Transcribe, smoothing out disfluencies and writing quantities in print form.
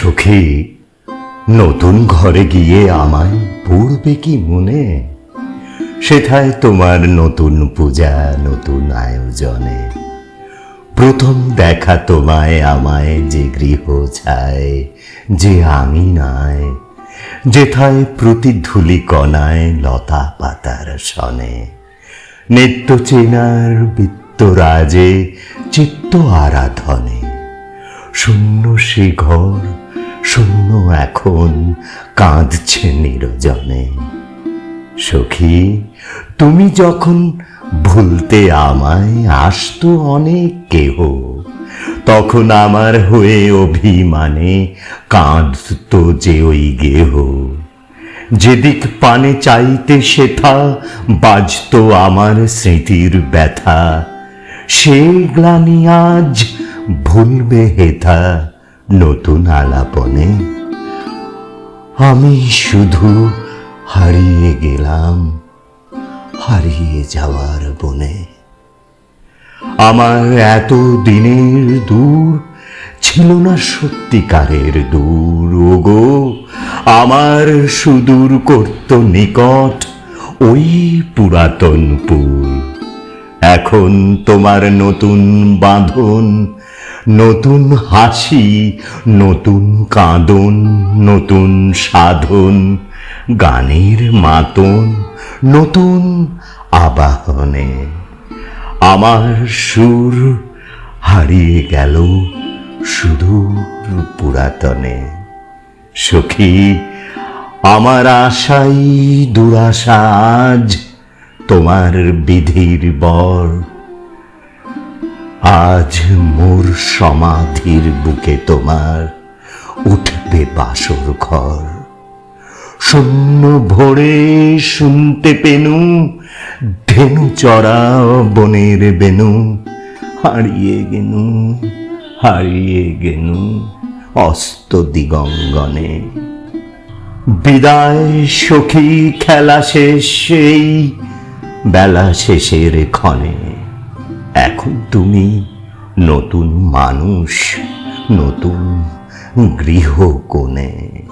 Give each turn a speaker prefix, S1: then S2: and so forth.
S1: সখী, নতুন ঘরে গিয়ে আমায় পড়বে কি মনে? সেথায় তোমার নতুন পূজা, নতুন আয়োজনে। প্রথম দেখা তোমায় আমায় যে গৃহ ছায়, যে আঙিনায়, যেথায় প্রতিধূলি কণায় লতা পাতার সনে। নিত্য চেনার বিত্তরাজে চিত্ত আরাধনে। শূন্য সে ঘর, শূন্য এখন কাঁদছে নিরজনে। সখী, তুমি যখন ভুলতে আমায় আসতো অনেক কেহ, তখন আমার হয়ে অভিমানে কাঁদতো যে ওই গেহ। যেদিক পানে চাইতে সেথা বাজতো আমার স্মৃতির ব্যথা। সেই গ্লানি আজ ভুলবে হেথা নতুন আলাপনে। আমি শুধু হারিয়ে গেলাম হারিয়ে যাওয়ার বনে। আমার এত দিনের দূর ছিল না সত্যিকারের দূর। ওগো, আমার সুদূর করত নিকট ওই পুরাতন পুর। এখন তোমার নতুন বাঁধন, নতুন হাসি, নতুন কাঁদন, নতুন সাধন, গানের মাতন, নতুন আবাহনে। আমার সুর হারিয়ে গেল সুদূর পুরাতনে। সখী, আমার আশাই দুরাশা আজ তোমার বিধির বর। আজ মোর সমাধির বুকে তোমার উঠবে বাসর ঘর। শূন্য ভোরে শুনতে পেনু ধেনু চড়া বনের বেনু। হারিয়ে গেনু, হারিয়ে গেনু অস্ত দিগঙ্গনে। বিদায় সখী, খেলা শেষ সেই বেলা শেষের ক্ষণে। এখন তুমি নতুন মানুষ, নতুন গৃহকোণে।